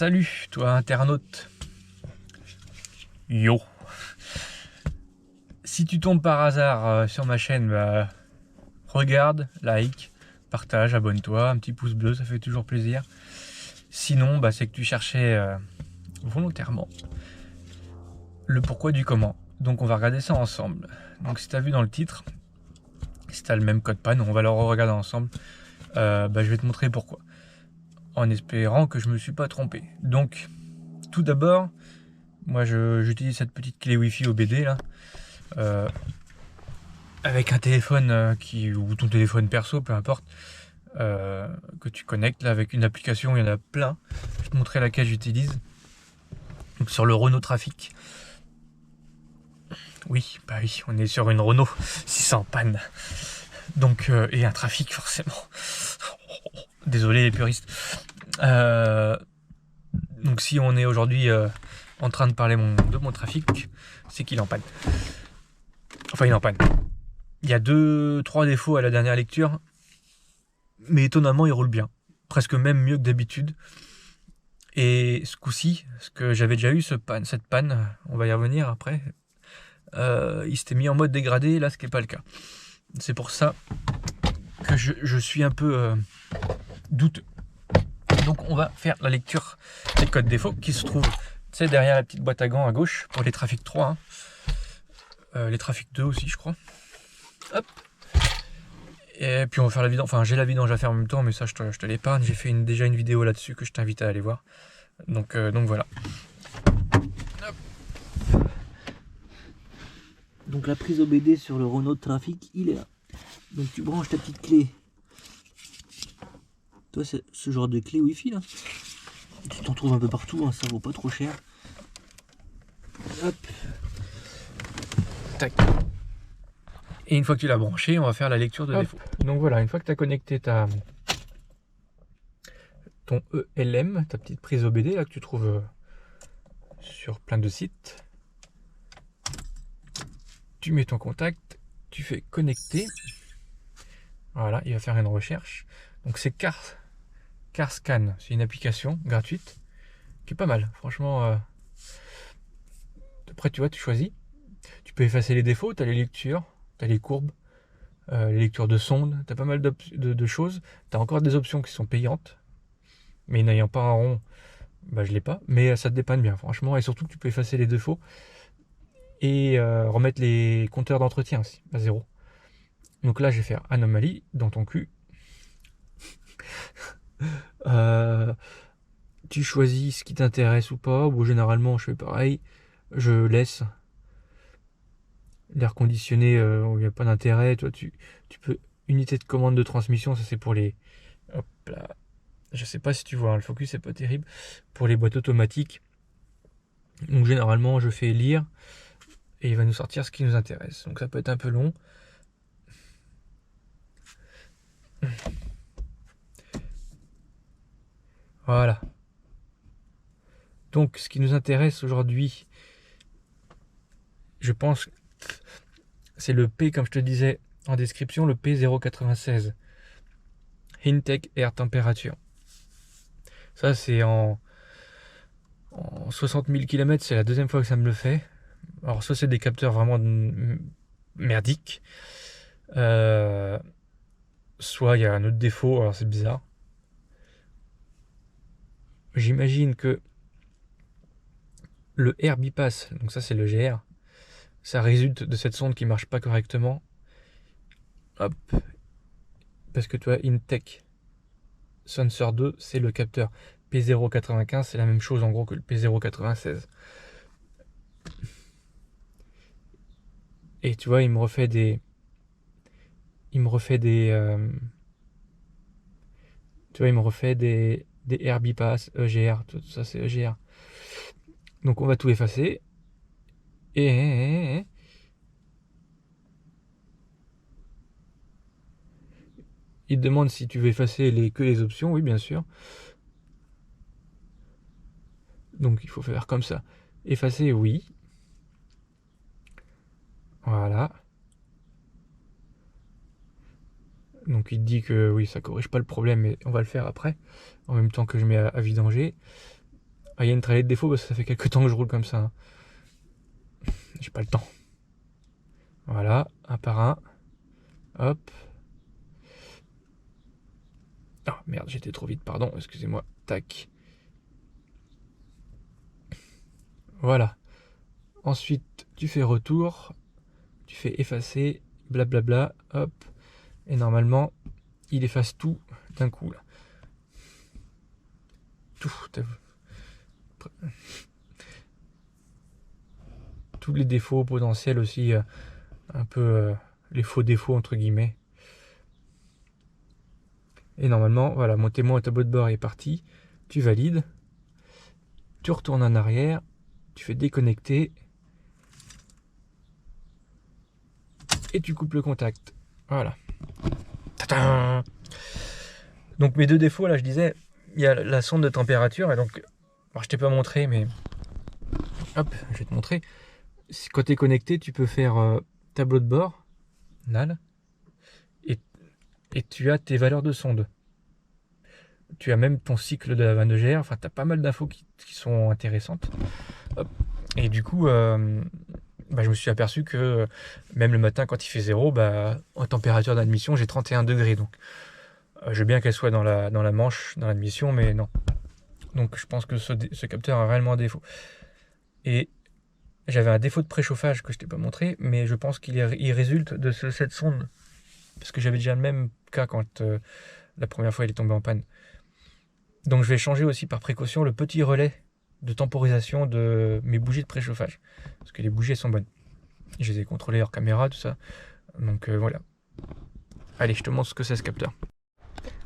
Salut toi internaute. Yo. Si tu tombes par hasard sur ma chaîne, bah, regarde, like, partage, abonne-toi, un petit pouce bleu, ça fait toujours plaisir. Sinon, bah, c'est que tu cherchais volontairement le pourquoi du comment. Donc on va regarder ça ensemble. Donc si tu as vu dans le titre, si tu as le même code PAN, on va le regarder ensemble. Bah, je vais te montrer pourquoi. En espérant que je me suis pas trompé. Donc, tout d'abord, moi j'utilise cette petite clé Wi-Fi OBD là. Avec un téléphone ou ton téléphone perso, peu importe, que tu connectes là avec une application, il y en a plein. Je vais te montrer laquelle j'utilise. Donc sur le Renault Trafic. Oui, bah oui, on est sur une Renault 600 panne. Donc, et un trafic forcément. Désolé les puristes. Donc si on est aujourd'hui en train de parler de mon trafic, c'est qu'il est en panne. Enfin, il est en panne. Il y a 2-3 défauts à la dernière lecture, mais étonnamment il roule bien. Presque même mieux que d'habitude. Et ce coup-ci, ce que j'avais déjà eu cette panne, on va y revenir après, il s'était mis en mode dégradé, là ce qui n'est pas le cas. C'est pour ça que je suis un peu douteux. Donc on va faire la lecture des codes défauts qui se trouvent derrière la petite boîte à gants à gauche pour les trafic 3, les trafic 2 aussi je crois. Hop. Et puis on va faire la vidange, enfin j'ai la vidange à faire en même temps, mais ça je te l'épargne, j'ai fait déjà une vidéo là-dessus que je t'invite à aller voir. Donc voilà. Hop. Donc la prise OBD sur le Renault Trafic, il est là. Donc tu branches ta petite clé. Toi c'est ce genre de clé Wi-Fi là. Tu t'en trouves un peu partout, hein, ça vaut pas trop cher. Hop. Tac. Et une fois que tu l'as branché, on va faire la lecture de défaut. Donc voilà, une fois que tu as connecté ton ELM, ta petite prise OBD là que tu trouves sur plein de sites, tu mets ton contact, tu fais connecter. Voilà, il va faire une recherche. Donc c'est CarScan, c'est une application gratuite qui est pas mal. Franchement, après tu vois, tu choisis. Tu peux effacer les défauts, tu as les lectures, tu as les courbes, les lectures de sondes, tu as pas mal de choses. Tu as encore des options qui sont payantes. Mais n'ayant pas un rond, bah, je l'ai pas. Mais ça te dépanne bien, franchement. Et surtout, tu peux effacer les défauts et remettre les compteurs d'entretien aussi à 0. Donc là, je vais faire anomalie dans ton cul. Tu choisis ce qui t'intéresse ou pas. Bon, généralement, je fais pareil. Je laisse l'air conditionné où il n'y a pas d'intérêt. Toi, tu peux. Unité de commande de transmission, ça c'est pour les. Hop là. Je sais pas si tu vois, hein, le focus c'est pas terrible. Pour les boîtes automatiques. Donc généralement, je fais lire et il va nous sortir ce qui nous intéresse. Donc ça peut être un peu long. Voilà. Donc ce qui nous intéresse aujourd'hui, je pense, c'est le P, comme je te disais en description, le P096. Intake Air Temperature. Ça c'est en 60 000 km, c'est la deuxième fois que ça me le fait. Alors soit c'est des capteurs vraiment merdiques, soit il y a un autre défaut, alors c'est bizarre. J'imagine que le air bypass, donc ça c'est le GR, ça résulte de cette sonde qui marche pas correctement. Hop. Parce que tu vois, Intake Sensor 2, c'est le capteur. P095, c'est la même chose en gros que le P096. Et tu vois, il me refait des... Tu vois, il me refait des air bypass, EGR, tout ça c'est EGR. Donc on va tout effacer. Et il te demande si tu veux effacer que les options, oui bien sûr. Donc il faut faire comme ça. Effacer, oui. Voilà. Donc il te dit que oui, ça corrige pas le problème, mais on va le faire après, en même temps que je mets à vidanger. Ah, il y a une tralée de défaut parce que ça fait quelques temps que je roule comme ça. Hein. J'ai pas le temps. Voilà, un par un. Hop. Ah merde, j'étais trop vite, pardon, excusez-moi. Tac. Voilà. Ensuite, tu fais retour. Tu fais effacer. Blablabla. Hop. Et normalement, il efface tout d'un coup. Là. Tout. Tous les défauts potentiels aussi. Un peu les faux défauts entre guillemets. Et normalement, voilà, mon témoin au tableau de bord est parti. Tu valides. Tu retournes en arrière. Tu fais déconnecter. Et tu coupes le contact. Voilà. Tadam. Donc mes deux défauts, là, je disais, il y a la sonde de température. Et donc, alors je t'ai pas montré, mais hop, je vais te montrer. Quand tu es connecté, tu peux faire tableau de bord, NAL, et tu as tes valeurs de sonde. Tu as même ton cycle de la 22GR. Enfin, tu as pas mal d'infos qui sont intéressantes. Hop. Et du coup, je me suis aperçu que même le matin, quand il fait 0, en température d'admission, j'ai 31 degrés. Donc, je veux bien qu'elle soit dans la manche, dans l'admission, mais non. Donc, je pense que ce capteur a réellement un défaut. Et j'avais un défaut de préchauffage que je t'ai pas montré, mais je pense qu'il résulte de cette sonde. Parce que j'avais déjà le même cas quand la première fois il est tombé en panne. Donc, je vais changer aussi par précaution le petit relais de temporisation de mes bougies de préchauffage. Parce que les bougies, elles sont bonnes. Je les ai contrôlées hors caméra, tout ça. Donc voilà. Allez, je te montre ce que c'est ce capteur.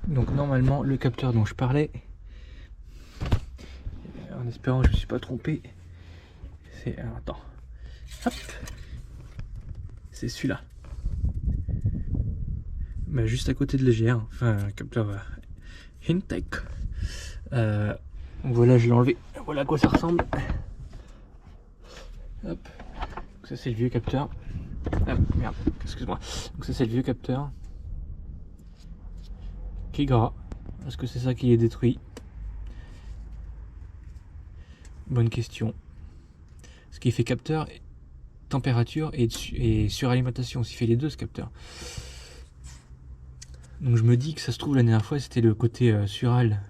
Donc normalement, le capteur dont je parlais, en espérant que je ne me suis pas trompé, c'est... Alors, attends. Hop. C'est celui-là. Juste à côté de l'EGR. Enfin, un capteur Intech. Voilà, je l'ai enlevé. Voilà à quoi ça ressemble. Hop. Donc ça c'est le vieux capteur. Ah merde, excuse-moi. Donc ça c'est le vieux capteur. Qui est gras. Est-ce que c'est ça qui est détruit? Bonne question. Ce qui fait capteur, température et suralimentation. Il fait les deux ce capteur. Donc je me dis que ça se trouve la dernière fois c'était le côté sural.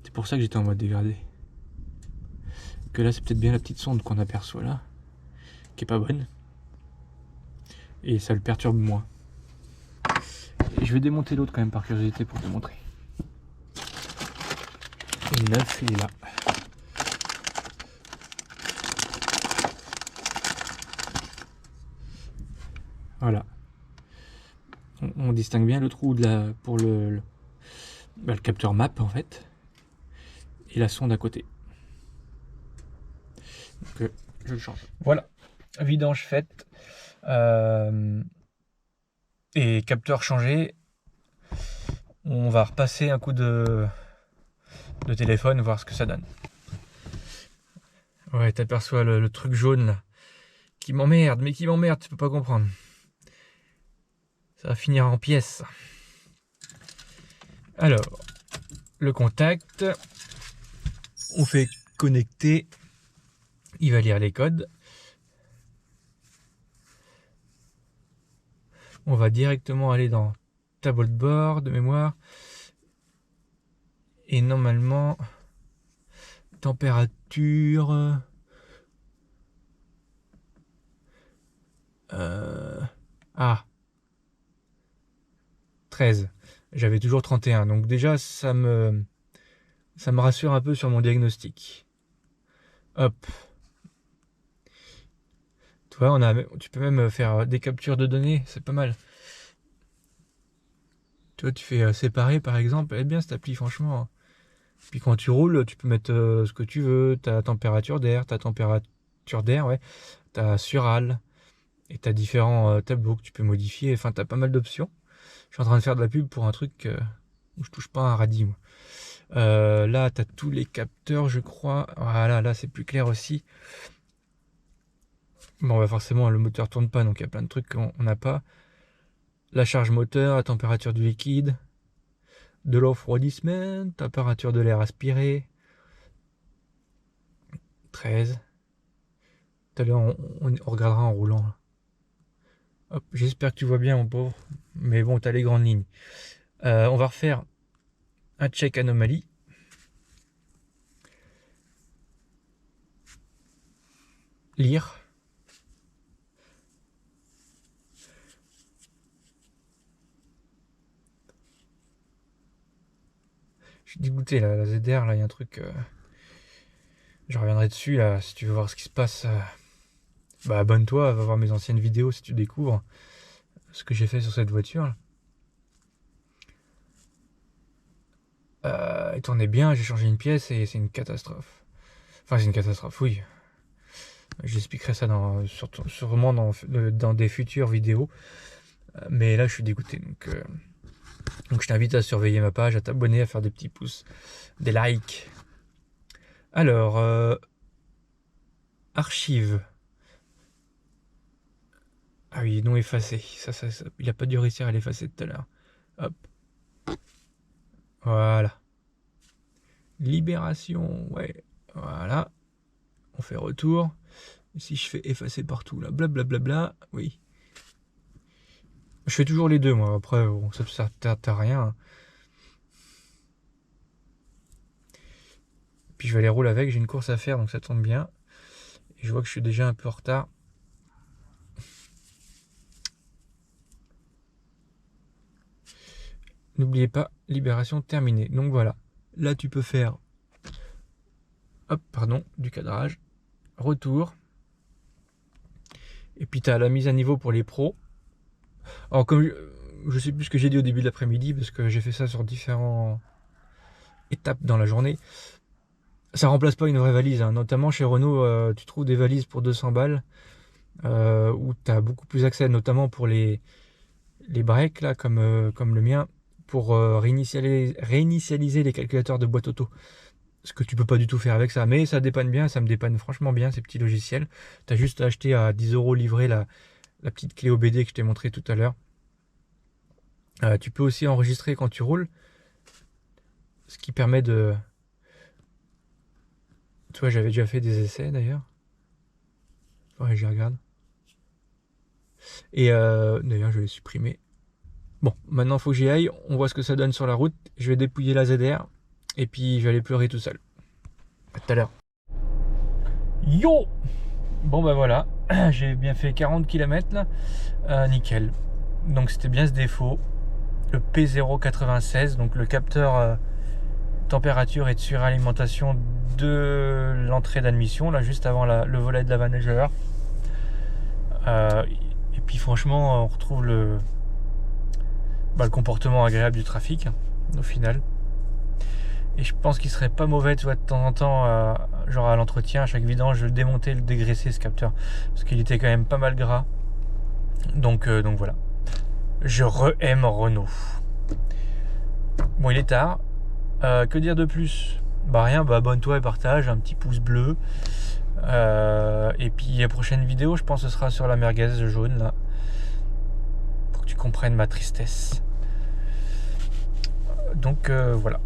C'est pour ça que j'étais en mode dégradé. Que là c'est peut-être bien la petite sonde qu'on aperçoit là. Qui est pas bonne. Et ça le perturbe moins. Et je vais démonter l'autre quand même par curiosité pour te montrer. Et le neuf il est là. Voilà. On distingue bien le trou pour le capteur map en fait. Et la sonde à côté. Donc je le change. Voilà. Vidange faite. Et capteur changé. On va repasser un coup de téléphone, voir ce que ça donne. Ouais, t'aperçois le truc jaune là. Qui m'emmerde, mais qui m'emmerde, tu peux pas comprendre. Ça va finir en pièces. Alors, le contact. On fait connecter. Il va lire les codes. On va directement aller dans tableau de bord de mémoire. Et normalement, température... 13. J'avais toujours 31. Donc déjà, ça me rassure un peu sur mon diagnostic. Hop. Tu vois, tu peux même faire des captures de données. C'est pas mal. Tu vois, tu fais séparer par exemple. Elle est bien cette appli, franchement. Puis quand tu roules, tu peux mettre ce que tu veux. Ta température d'air, ouais. Ta sural. Et tu as différents tableaux que tu peux modifier. Enfin, tu as pas mal d'options. Je suis en train de faire de la pub pour un truc où je touche pas un radis. Moi. Là, tu as tous les capteurs, je crois. Voilà, là, c'est plus clair aussi. Bon, forcément, le moteur tourne pas, donc il y a plein de trucs qu'on n'a pas. La charge moteur, la température du liquide, de l'eau refroidissement, température de l'air aspiré. 13. Tout à l'heure, on regardera en roulant. Là. Hop, j'espère que tu vois bien, mon pauvre. Mais bon, tu as les grandes lignes. On va refaire un check anomalie. Lire. Je suis dégoûté là, la ZR, là, il y a un truc. Je reviendrai dessus là, si tu veux voir ce qui se passe. Bah abonne-toi, va voir mes anciennes vidéos si tu découvres ce que j'ai fait sur cette voiture. Elle tournait bien, j'ai changé une pièce et c'est une catastrophe. Enfin, c'est une catastrophe, oui. J'expliquerai ça sûrement dans des futures vidéos. Mais là, je suis dégoûté. Donc je t'invite à surveiller ma page, à t'abonner, à faire des petits pouces, des likes. Alors, archives. Ah oui, non effacé. Ça, il n'a pas dû réussir à l'effacer tout à l'heure. Hop. Voilà. Libération, ouais. Voilà. On fait retour. Et si je fais effacer partout, là, blablabla, oui. Je fais toujours les deux, moi. Après, bon, ça ne sert à rien. Puis je vais aller rouler avec. J'ai une course à faire, donc ça tombe bien. Et je vois que je suis déjà un peu en retard. N'oubliez pas, libération terminée. Donc voilà. Là, tu peux faire... Hop, pardon, du cadrage. Retour. Et puis tu as la mise à niveau pour les pros. Alors comme je sais plus ce que j'ai dit au début de l'après-midi, parce que j'ai fait ça sur différentes étapes dans la journée. Ça remplace pas une vraie valise, hein. Notamment chez Renault, tu trouves des valises pour 200 balles, où tu as beaucoup plus accès, notamment pour les breaks, là, comme le mien, pour réinitialiser les calculateurs de boîte auto. Ce que tu peux pas du tout faire avec ça, mais ça dépanne bien, ça me dépanne franchement bien ces petits logiciels. Tu as juste à acheter à 10 € livré la petite clé OBD que je t'ai montré tout à l'heure. Tu peux aussi enregistrer quand tu roules, ce qui permet de... Tu vois, j'avais déjà fait des essais d'ailleurs. Ouais, je regarde. Et d'ailleurs, je vais supprimer. Bon, maintenant il faut que j'y aille. On voit ce que ça donne sur la route. Je vais dépouiller la ZR. Et puis je vais aller pleurer tout seul. À tout à l'heure. Yo! Bon bah voilà, j'ai bien fait 40 km là. Nickel. Donc c'était bien ce défaut. Le P096, donc le capteur température et de suralimentation de l'entrée d'admission, là juste avant le volet de la manageur. Et puis franchement, on retrouve le comportement agréable du trafic, hein, au final. Et je pense qu'il serait pas mauvais, tu vois, de temps en temps, genre à l'entretien, à chaque vidange, je le démontais, le dégraisser ce capteur, parce qu'il était quand même pas mal gras. Donc voilà. Je re-aime Renault. Bon, il est tard. Que dire de plus? Bah rien, bah abonne-toi et partage, un petit pouce bleu. Et puis la prochaine vidéo, je pense que ce sera sur la merguez jaune là, pour que tu comprennes ma tristesse. Donc voilà.